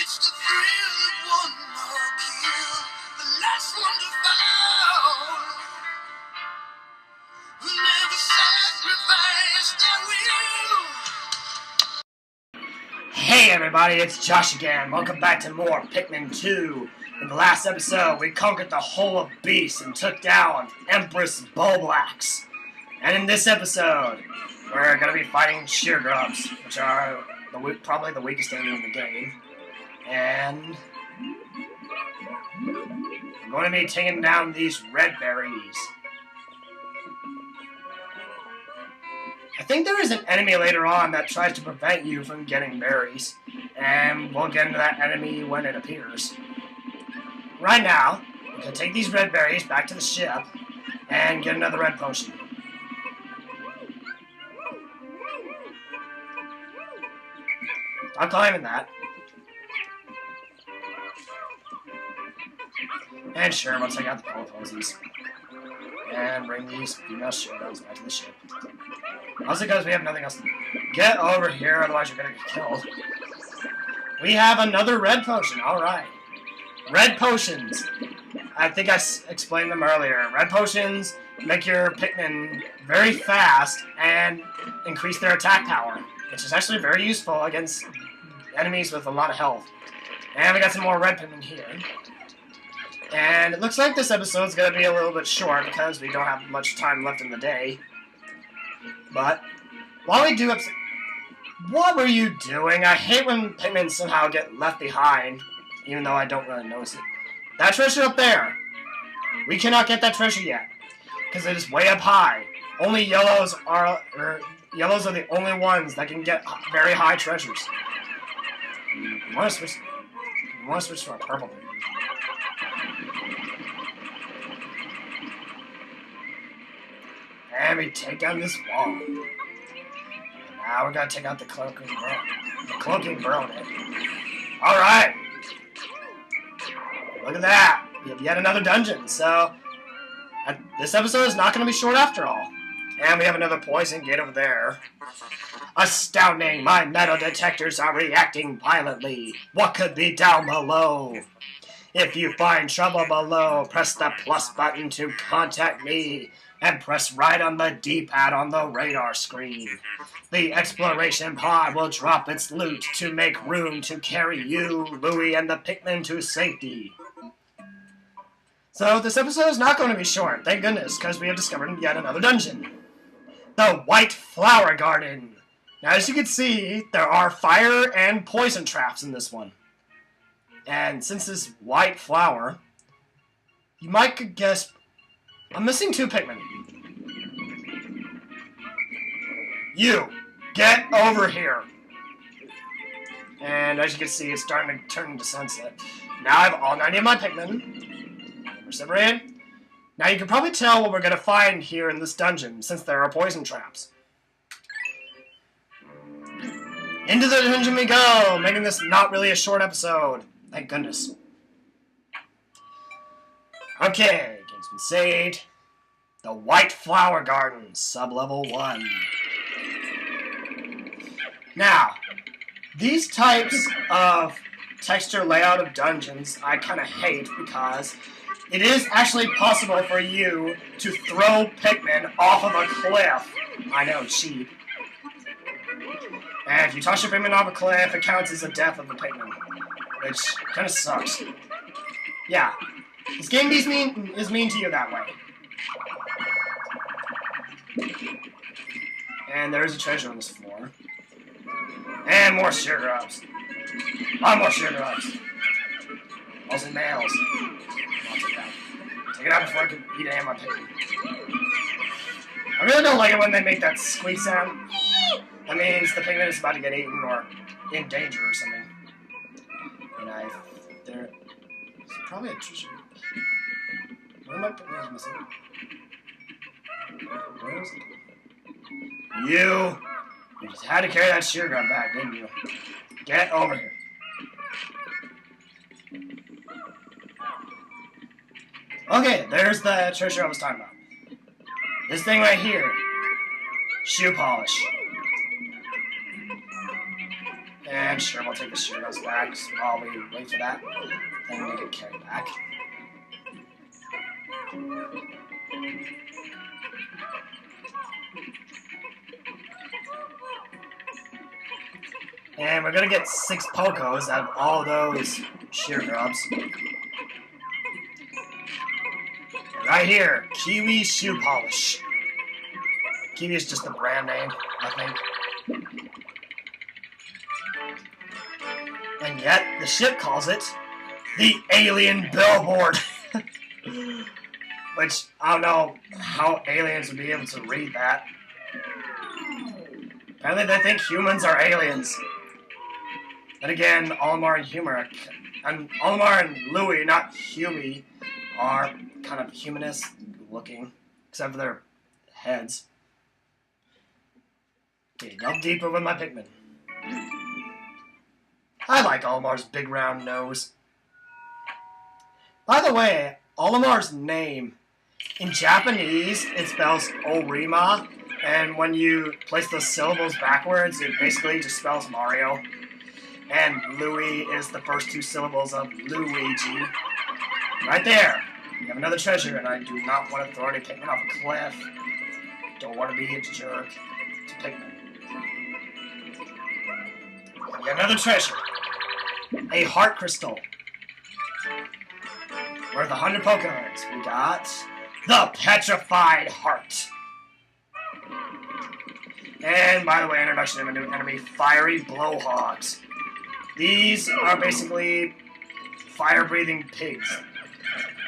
It's the thrill of one more kill, the last one to fall. Who never sacrificed their will. Hey everybody, it's Josh again. Welcome back to more Pikmin 2. In the last episode, we conquered the whole of Beast and took down Empress Bulblax. And in this episode, we're going to be fighting Sheer Grubs, which are probably the weakest enemy in the game. And we're going to be taking down these red berries. I think there is an enemy later on that tries to prevent you from getting berries, and we'll get into that enemy when it appears. Right now, we can take these red berries back to the ship and get another red potion. I'm climbing that. And sure, we'll take out the pole posies. And bring these female shadows back to the ship. Also because we have nothing else to do. Get over here, otherwise you're gonna get killed. We have another red potion, alright. Red potions. I think I explained them earlier. Red potions make your Pikmin very fast and increase their attack power, which is actually very useful against enemies with a lot of health. And we got some more red Pikmin here. And it looks like this episode's going to be a little bit short because we don't have much time left in the day. But, while we do what were you doing? I hate when Pikmin somehow get left behind, even though I don't really notice it. That treasure up there! We cannot get that treasure yet, because it is way up high. Only yellows are the only ones that can get very high treasures. We want to switch to our purple. And we take down this wall. And now we're gonna take out the cloaking burrow. Alright! Look at that! We have yet another dungeon, so this episode is not gonna be short after all. And we have another poison gate over there. Astounding! My metal detectors are reacting violently. What could be down below? If you find trouble below, press the plus button to contact me. And press right on the D-pad on the radar screen. The exploration pod will drop its loot to make room to carry you, Louie, and the Pikmin to safety. So this episode is not going to be short, thank goodness, because we have discovered yet another dungeon. The White Flower Garden. Now, as you can see, there are fire and poison traps in this one. And since this white flower, you might guess I'm missing two Pikmin. You! Get over here! And as you can see, it's starting to turn into sunset. Now I have all 90 of my Pikmin. We're separated. Now you can probably tell what we're going to find here in this dungeon, since there are poison traps. Into the dungeon we go! Making this not really a short episode. Thank goodness. Okay. Game's been saved. The White Flower Garden, sub-level 1. Now, these types of texture layout of dungeons I kind of hate because it is actually possible for you to throw Pikmin off of a cliff. I know, cheap. And if you toss your Pikmin off a cliff, it counts as a death of the Pikmin, which kind of sucks. Yeah. This game is mean to you that way. And there's a treasure on this floor. And more sheer grubs. A lot more sheer grubs. Also males. I'll take it out. Take it out before I can eat a ham on Pikmin. I really don't like it when they make that squeak sound. That means the Pikmin is about to get eaten or in danger or something. And there's probably a treasure. Where are my Pikmin missing? Where is it? You just had to carry that sheer grub back, didn't you? Get over here. Okay, there's the treasure I was talking about. This thing right here. Shoe polish. And And sure, we'll take the Shearers back while we wait for that thing to get carried back. And we're gonna get 6 Pokos out of all those sheer grubs. Right here, Kiwi Shoe Polish. Kiwi is just the brand name, I think. And yet, the ship calls it the Alien Billboard. Which, I don't know how aliens would be able to read that. Apparently they think humans are aliens. Then again, Olimar and Olimar and Louie, not Huey, are kind of humanist looking, except for their heads. Okay, delve deeper with my Pikmin. I like Olimar's big round nose. By the way, Olimar's name, in Japanese, it spells Orima, and when you place those syllables backwards, it basically just spells Mario. And Louie is the first 2 syllables of Luigi. Right there. We have another treasure, and I do not want to throw any Pikmin off a cliff. Don't want to be a jerk to Pikmin. We have another treasure. A heart crystal. Worth 100 Pokemon's. We got the Petrified Heart. And by the way, introduction of a new enemy, Fiery Blowhogs. These are basically fire-breathing pigs.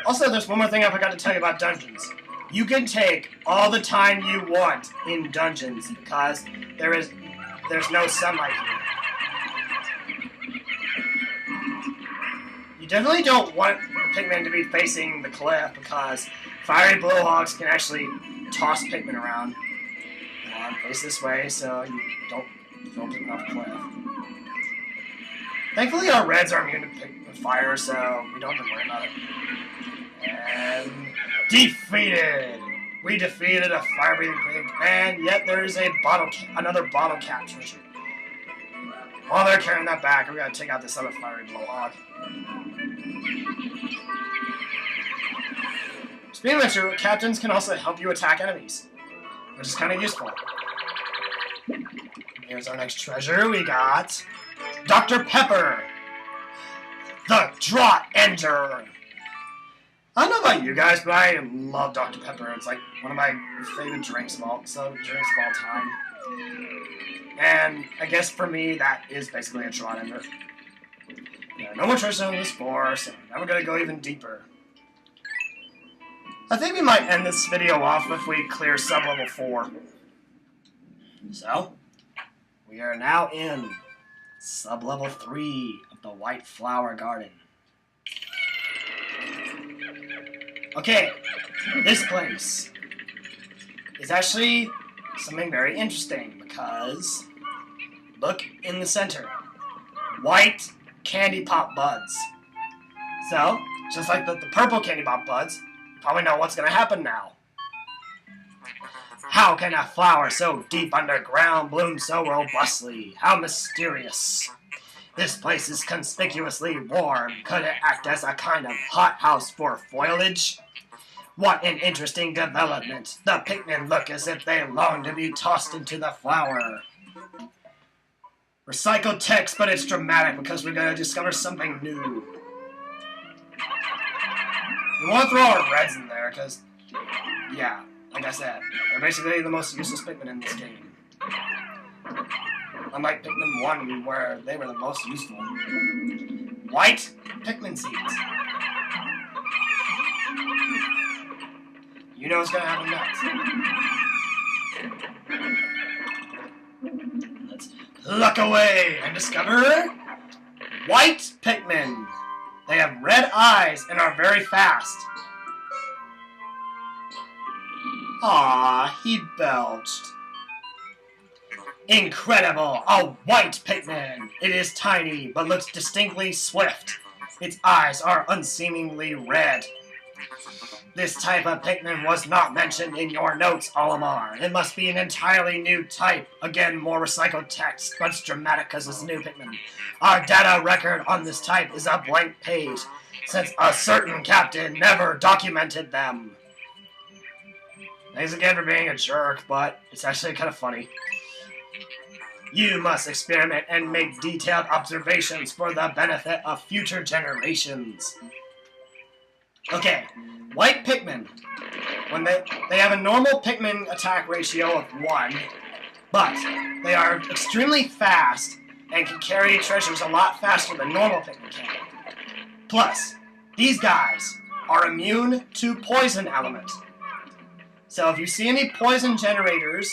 Also, there's one more thing I forgot to tell you about dungeons. You can take all the time you want in dungeons because there's no sunlight here. You definitely don't want Pikmin to be facing the cliff because fiery blowhogs can actually toss Pikmin around. Come on, face this way so you don't throw Pikmin off the cliff. Thankfully, our reds are immune to fire, so we don't have to worry about it. And defeated! We defeated a fire-breathing pig, and yet there is another bottle cap treasure. While they're carrying that back, we gotta take out this other fiery blowhog. Speaking of which, captains can also help you attack enemies, which is kind of useful. Here's our next treasure. We got Dr. Pepper, the Draught Ender. I don't know about you guys, but I love Dr. Pepper. It's like one of my favorite drinks of all time. And I guess for me, that is basically a Draught Ender. Yeah, no more treasure on this floor, so now we're gonna go even deeper. I think we might end this video off if we clear sub-level 4. So, we are now in sub-level 3 of the White Flower Garden. Okay, this place is actually something very interesting because look in the center. White candy pop buds. So, just like the purple candy pop buds, you probably know what's going to happen now. How can a flower so deep underground bloom so robustly? How mysterious. This place is conspicuously warm. Could it act as a kind of hothouse for foliage? What an interesting development. The Pikmin look as if they long to be tossed into the flower. Recycled text, but it's dramatic because we're going to discover something new. We want to throw our reds in there because, yeah, like I said, they're basically the most useless Pikmin in this game. Unlike Pikmin 1, where they were the most useful. White Pikmin seeds. You know what's going to happen next. Let's look away and discover White Pikmin. They have red eyes and are very fast. Ah, he belched. Incredible! A white Pikmin! It is tiny, but looks distinctly swift. Its eyes are unseemingly red. This type of Pikmin was not mentioned in your notes, Olimar. It must be an entirely new type. Again, more recycled text, but it's dramatic because it's a new Pikmin. Our data record on this type is a blank page, since a certain captain never documented them. Thanks again for being a jerk, but it's actually kind of funny. You must experiment and make detailed observations for the benefit of future generations. Okay, white Pikmin. When they have a normal Pikmin attack ratio of 1, but they are extremely fast and can carry treasures a lot faster than normal Pikmin can. Plus, these guys are immune to poison element. So if you see any poison generators,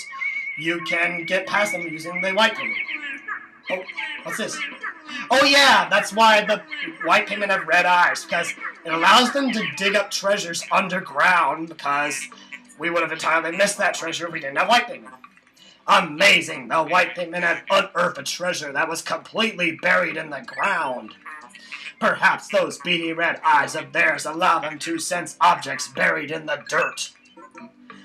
you can get past them using the white Pikmin. Oh, what's this? Oh yeah, that's why the white Pikmin have red eyes, because it allows them to dig up treasures underground, because we would have entirely missed that treasure if we didn't have white Pikmin. Amazing! The white Pikmin had unearthed a treasure that was completely buried in the ground. Perhaps those beady red eyes of theirs allow them to sense objects buried in the dirt.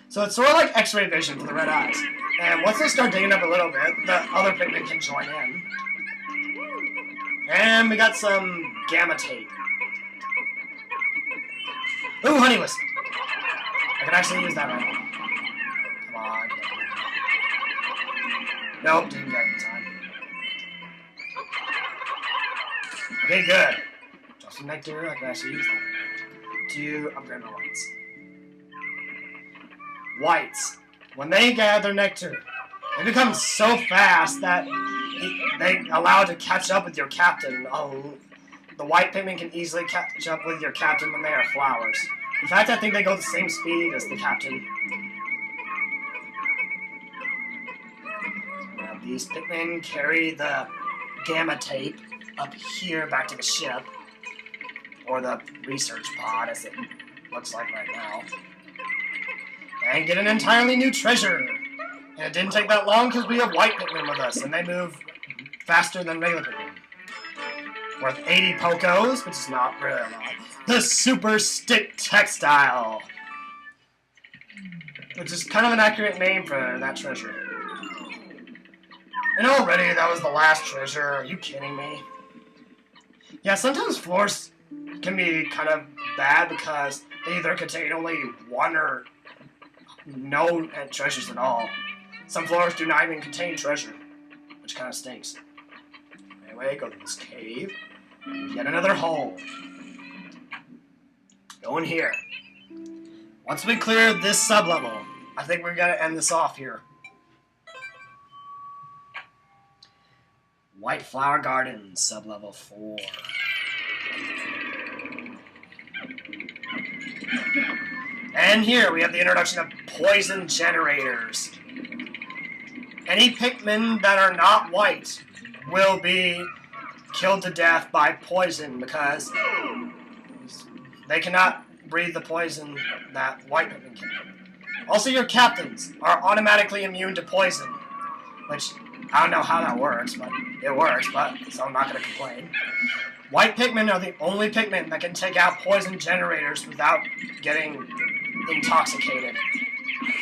So it's sort of like X-ray vision for the red eyes. And once they start digging up a little bit, the other Pikmin can join in. And we got some gamma tape. Ooh, honey wisp. I can actually use that right now. Come on. Nope, didn't get it in time. Okay, good. Drop some nectar, I can actually use that right now to upgrade my whites. Whites, when they gather nectar, they become so fast that they allow it to catch up with your captain. Oh, the white Pikmin can easily catch up with your captain when they are flowers. In fact, I think they go the same speed as the captain. Now, these Pikmin carry the gamma tape up here back to the ship, or the research pod as it looks like right now, and get an entirely new treasure. And it didn't take that long because we have white Pikmin with us, and they move faster than regular Pikmin. Worth 80 Pokos, which is not really a lot. The Super Stick Textile, which is kind of an accurate name for that treasure. And already that was the last treasure. Are you kidding me? Yeah, sometimes floors can be kind of bad because they either contain only one or no treasures at all. Some floors do not even contain treasure, which kind of stinks. Anyway, go to this cave. Yet another hole. Go in here. Once we clear this sub-level, I think we're going to end this off here. White Flower Garden, sub-level 4. And here we have the introduction of poison generators. Any Pikmin that are not white will be killed to death by poison because they cannot breathe the poison that white Pikmin can. Also, your captains are automatically immune to poison, which I don't know how that works, but it works, so I'm not going to complain. White Pikmin are the only Pikmin that can take out poison generators without getting intoxicated.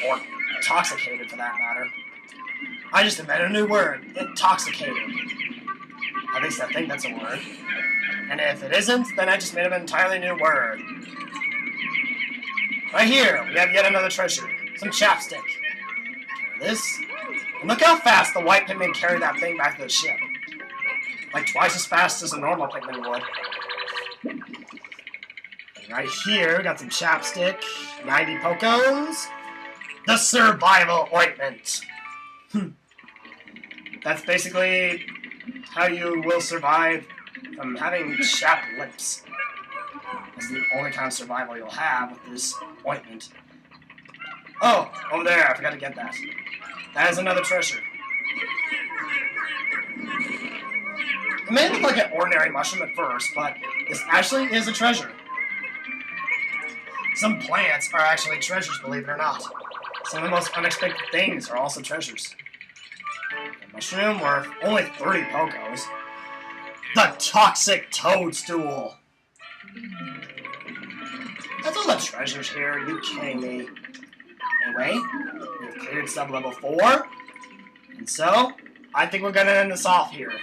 Or intoxicated, for that matter. I just invented a new word. Intoxicated. At least I think that's a word. And if it isn't, then I just made an entirely new word. Right here, we have yet another treasure. Some chapstick. This. And look how fast the white Pikmin carry that thing back to the ship. Like twice as fast as a normal Pikmin would. And right here, we got some chapstick. 90 Pokos. The Survival Ointment. That's basically how you will survive from having chapped lips. That's the only kind of survival you'll have with this ointment. Oh, over there, I forgot to get that. That is another treasure. It may look like an ordinary mushroom at first, but this actually is a treasure. Some plants are actually treasures, believe it or not. Some of the most unexpected things are also treasures. A mushroom worth only 30 Pokos. The Toxic Toadstool. That's all the treasures here. Are you kidding me? Anyway, we've cleared sub-level 4. And so, I think we're gonna end this off here.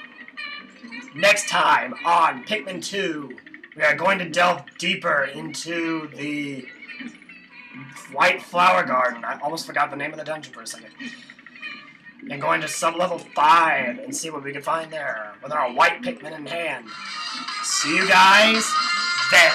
Next time on Pikmin 2, we are going to delve deeper into the White Flower Garden. I almost forgot the name of the dungeon for a second. And going to sub-level 5 and see what we can find there with our white Pikmin in hand. See you guys then.